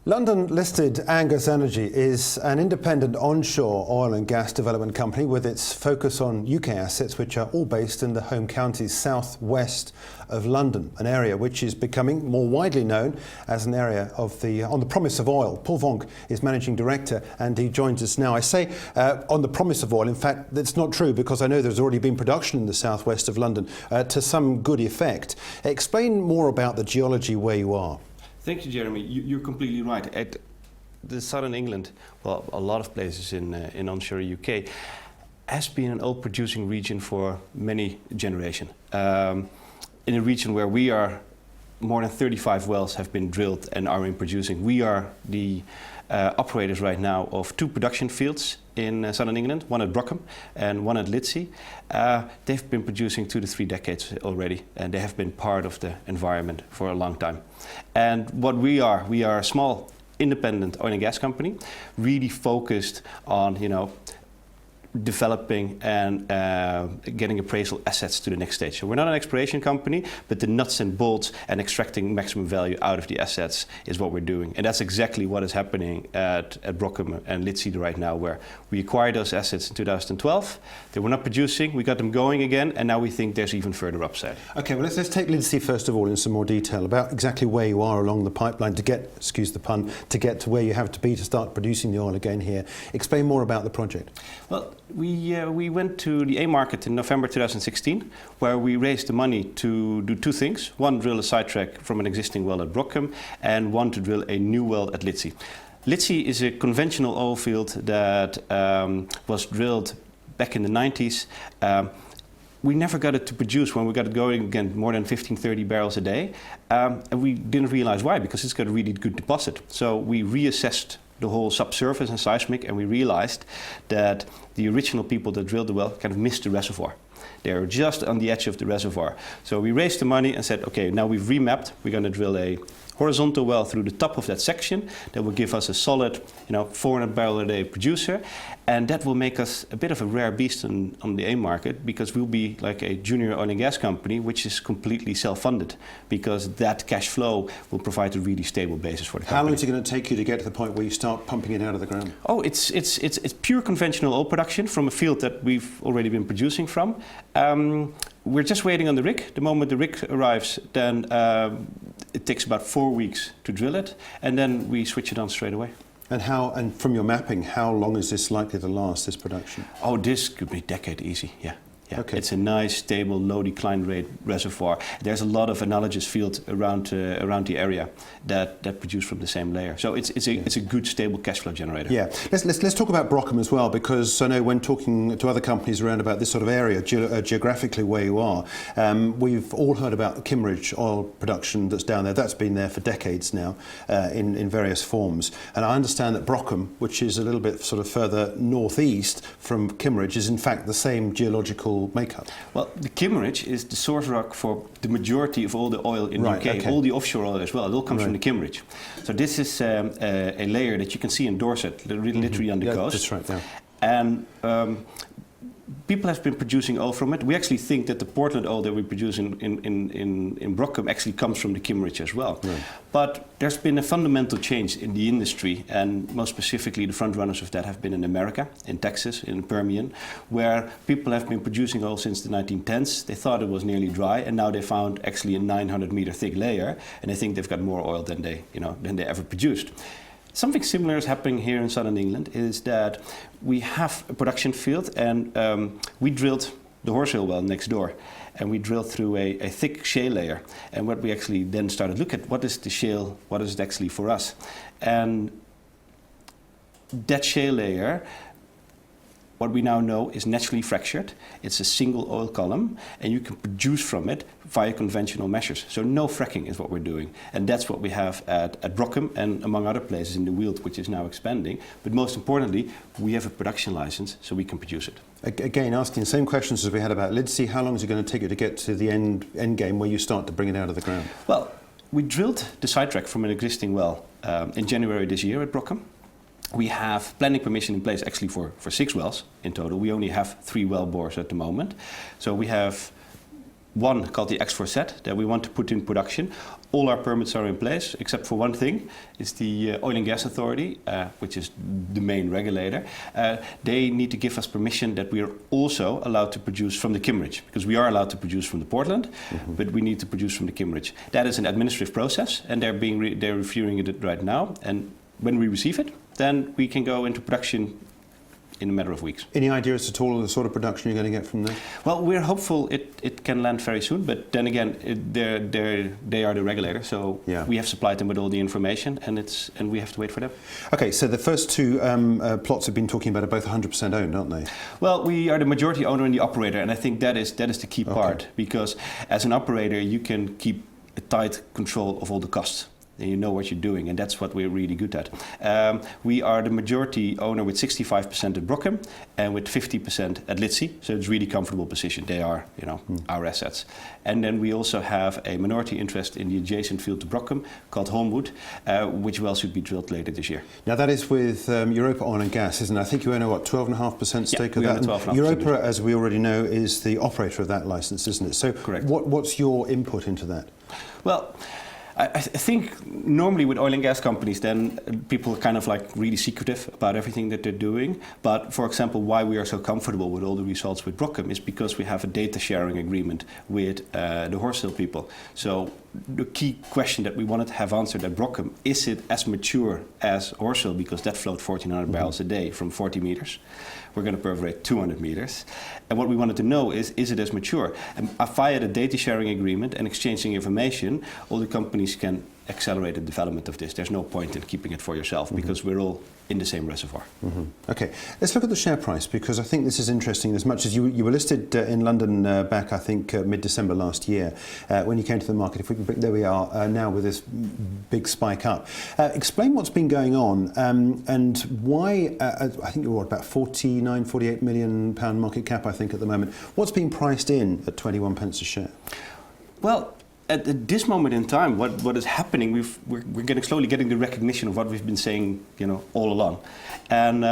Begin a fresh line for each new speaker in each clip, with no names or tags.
London-listed Angus Energy is an independent onshore oil and gas development company with its focus on UK assets, which are all based in the home counties southwest of London, an area which is becoming more widely known as an area on the promise of oil. Paul Vonk is managing director and he joins us now. I say on the promise of oil, in fact that's not true because I know there's already been production in the southwest of London to some good effect. Explain more about the geology where you are.
Thank you, Jeremy. You're completely right. At the southern England, well, a lot of places in onshore UK, has been an oil-producing region for many generations. In a region where we are, more than 35 wells have been drilled and are in producing. We are the operators right now of 2 production fields in southern England, one at Brockham and one at Lidsey. They've been producing 2 to 3 decades already, and they have been part of the environment for a long time. And what we are a small independent oil and gas company, really focused on, developing and getting appraisal assets to the next stage. So we're not an exploration company, but the nuts and bolts and extracting maximum value out of the assets is what we're doing. And that's exactly what is happening at Brockham and Lidsey right now, where we acquired those assets in 2012. They were not producing, we got them going again, and now we think there's even further upside.
Okay, well let's take Lidsey first of all in some more detail about exactly where you are along the pipeline to get, excuse the pun, to get to where you have to be to start producing the oil again here. Explain more about the project.
Well, we went to the A market in November 2016, where we raised the money to do 2 things. One, drill a sidetrack from an existing well at Brockham, and one to drill a new well at Lidsey. Lidsey is a conventional oil field that was drilled back in the 90s. We never got it to produce when we got it going again, more than 15-30 barrels a day. And we didn't realize why, because it's got a really good deposit. So we reassessed the whole subsurface and seismic, and we realized that the original people that drilled the well kind of missed the reservoir. They were just on the edge of the reservoir. So we raised the money and said, okay, now we've remapped, we're going to drill a horizontal well through the top of that section that will give us a solid 400 barrel a day producer, and that will make us a bit of a rare beast on the AIM market, because we'll be like a junior oil and gas company which is completely self-funded, because that cash flow will provide a really stable basis for the company.
How long is it going to take you to get to the point where you start pumping it out of the ground?
Oh, it's pure conventional oil production from a field that we've already been producing from. We're just waiting on the rig. The moment the rig arrives, then it takes about 4 weeks to drill it, and then we switch it on straight away.
And from your mapping, how long is this likely to last, this production?
Oh, this could be a decade easy, yeah.
Okay.
It's a nice, stable, low decline rate reservoir. There's a lot of analogous fields around the area that produce from the same layer. So it's a good, stable cash flow generator.
Yeah. Let's talk about Brockham as well, because I know when talking to other companies around about this sort of area, geographically where you are, we've all heard about the Kimmeridge oil production that's down there. That's been there for decades now in various forms. And I understand that Brockham, which is a little bit sort of further northeast from Kimmeridge, is in fact the same geological makeup.
Well, the Kimmeridge is the source rock for the majority of all the oil in the UK,
okay.
All the offshore oil as well. It all comes from the Kimmeridge. So this is a layer that you can see in Dorset, literally on the coast.
That's right, yeah.
And people have been producing oil from it. We actually think that the Portland oil that we produce in Brockham actually comes from the Kimmeridge as well. Right. But there's been a fundamental change in the industry, and most specifically the front runners of that have been in America, in Texas, in the Permian, where people have been producing oil since the 1910s. They thought it was nearly dry, and now they found actually a 900-meter thick layer, and they think they've got more oil than they ever produced. Something similar is happening here in southern England, is that we have a production field, and we drilled the Horsehill well next door, and we drilled through a thick shale layer. And what we actually then started to look at, what is the shale, what is it actually for us? And that shale layer, what we now know, is naturally fractured. It's a single oil column, and you can produce from it via conventional measures. So no fracking is what we're doing. And that's what we have at Brockham and among other places in the Weald, which is now expanding. But most importantly, we have a production license, so we can produce it.
Again, asking the same questions as we had about Lidsey, how long is it going to take you to get to the end game where you start to bring it out of the ground?
Well, we drilled the sidetrack from an existing well in January this year at Brockham. We have planning permission in place actually for 6 wells in total. We only have 3 well bores at the moment. So we have one called the X4 set that we want to put in production. All our permits are in place, except for one thing. It's the Oil and Gas Authority, which is the main regulator. They need to give us permission that we are also allowed to produce from the Kimmeridge, because we are allowed to produce from the Portland, but we need to produce from the Kimmeridge. That is an administrative process, and they're reviewing it right now. And when we receive it, then we can go into production in a matter of weeks.
Any ideas at all of the sort of production you're going to get from there?
Well, we're hopeful it can land very soon, but then again, they are the regulator, so we have supplied them with all the information, and we have to wait for them.
Okay, so the first two plots we've been talking about are both 100% owned, aren't they?
Well, we are the majority owner and the operator, and I think that is the key part, because as an operator, you can keep a tight control of all the costs. And you know what you're doing, and that's what we're really good at. We are the majority owner with 65% at Brockham and with 50% at Lidsey, so it's a really comfortable position. They are, our assets. And then we also have a minority interest in the adjacent field to Brockham called Holmwood, which well should be drilled later this year.
Now that is with Europa Oil and Gas, isn't it? I think you own 12.5% stake of that.
12.5%.
Europa, as we already know, is the operator of that license, isn't it? So
correct.
What's your input into that?
Well, I think normally with oil and gas companies, then people are kind of like really secretive about everything that they're doing. But for example, why we are so comfortable with all the results with Brockham is because we have a data sharing agreement with the Horsell people. So the key question that we wanted to have answered at Brockham, is it as mature as Horsell? Because that flowed 1,400 barrels a day from 40 meters. We're going to perforate 200 meters. And what we wanted to know is it as mature? And via the data sharing agreement and exchanging information, all the companies can accelerate the development of this. There's no point in keeping it for yourself because we're all in the same reservoir.
Okay, let's look at the share price, because I think this is interesting. As much as you were listed in London back, I think, mid-December last year, when you came to the market. If we can, there we are now with this big spike up. Explain what's been going on and why. I think you're about 48 million pound market cap, I think, at the moment. What's being priced in at 21 pence a share?
Well, at this moment in time, what is happening? We're slowly getting the recognition of what we've been saying, all along, and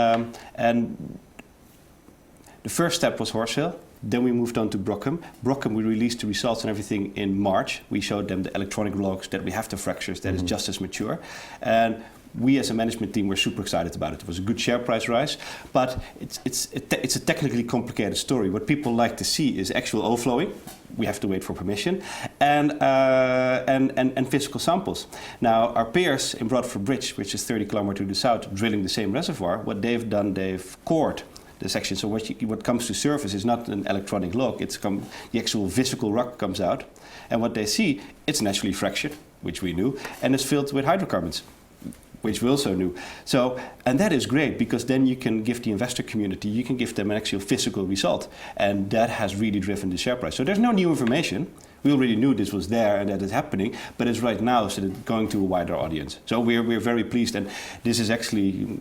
the first step was Horsell. Then we moved on to Brockham. Brockham, we released the results and everything in March. We showed them the electronic logs that we have the fractures that is just as mature, and we as a management team were super excited about it. It was a good share price rise, but it's a technically complicated story. What people like to see is actual oil flowing. We have to wait for permission, and physical samples. Now, our peers in Bradford Bridge, which is 30 kilometers to the south, drilling the same reservoir, what they've done, they've cored the section. So what comes to surface is not an electronic log, the actual physical rock comes out, and what they see, it's naturally fractured, which we knew, and it's filled with hydrocarbons, which we also knew. So, and that is great, because then you can give the investor community, you can give them an actual physical result. And that has really driven the share price. So there's no new information. We already knew this was there and that is happening, but it's right now, so it's going to a wider audience. So we're very pleased, and this is actually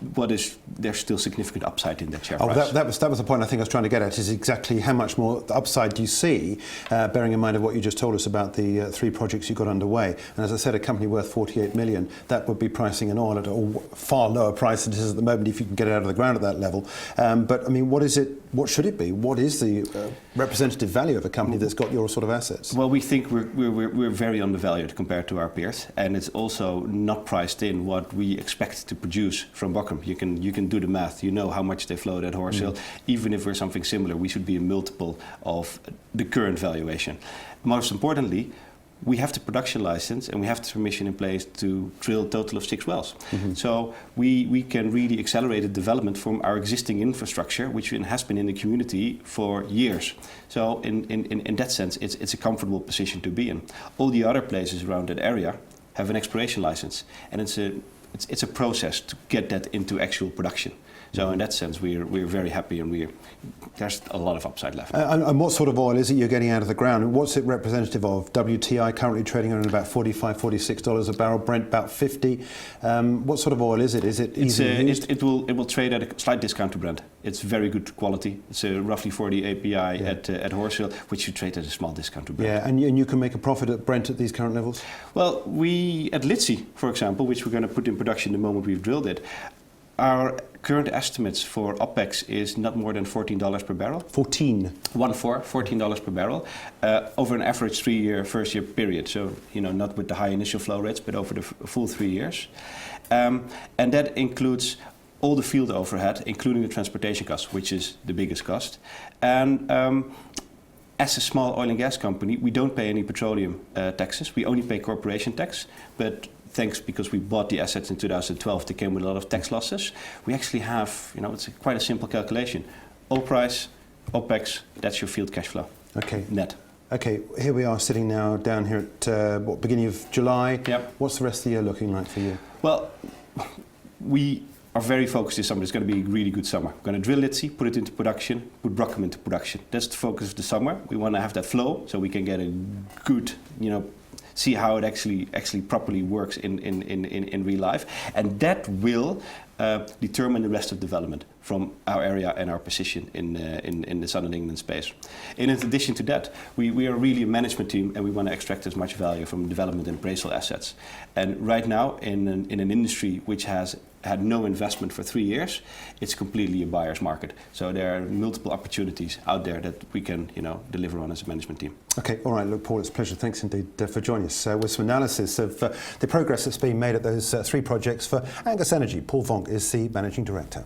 there's still significant upside in that share price.
That was the point I think I was trying to get at, is exactly how much more upside do you see, bearing in mind of what you just told us about the 3 projects you've got underway. And as I said, a company worth 48 million, that would be pricing an oil at a far lower price than it is at the moment if you can get it out of the ground at that level. But I mean, what should it be? What is the representative value of a company that's got your sort of assets?
Well, we think we're very undervalued compared to our peers, and it's also not priced in what we expect to produce from Brockham. You can do the math. You know how much they flowed at Horsell. Even if we're something similar, we should be a multiple of the current valuation. Most importantly, we have the production license and we have the permission in place to drill a total of 6 wells. So we can really accelerate the development from our existing infrastructure, which has been in the community for years. So in that sense, it's a comfortable position to be in. All the other places around that area have an exploration license, and it's a process to get that into actual production. So in that sense, we're very happy, and there's a lot of upside left.
And what sort of oil is it you're getting out of the ground? And what's it representative of? WTI currently trading around about $45, $46 a barrel. Brent about 50. What sort of oil is it? Is it easily used?
It will trade at a slight discount to Brent. It's very good quality. It's a roughly 40 API at Horsell, which should trade at a small discount to Brent.
Yeah, and you can make a profit at Brent at these current levels?
Well, we at Lidsey, for example, which we're going to put in production the moment we've drilled it, Our current estimates for OPEX is not more than $14 per barrel.
14.
$14 per barrel over an average 3-year first-year period. So, not with the high initial flow rates, but over the full 3 years. And that includes all the field overhead, including the transportation cost, which is the biggest cost. And as a small oil and gas company, we don't pay any petroleum taxes. We only pay corporation tax. But thanks, because we bought the assets in 2012, they came with a lot of tax losses. We actually have, it's quite a simple calculation. Oil price, OPEX, that's your field cash flow.
Okay.
Net.
Okay, here we are sitting now down here at beginning of July.
Yep.
What's the rest of the year looking like for you?
Well, we are very focused this summer. It's going to be a really good summer. We're going to drill Lidsey, put it into production, put Brockham into production. That's the focus of the summer. We want to have that flow so we can get a good, see how it actually properly works in real life. And that will determine the rest of development from our area and our position in the Southern England space. In addition to that, we are really a management team, and we want to extract as much value from development and appraisal assets. And right now, in an industry which has had no investment for 3 years, it's completely a buyer's market. So there are multiple opportunities out there that we can, deliver on as a management team.
Okay, all right. Look, Paul, it's a pleasure. Thanks indeed for joining us with some analysis of the progress that's been made at those 3 projects for Angus Energy. Paul Vonk is the Managing Director.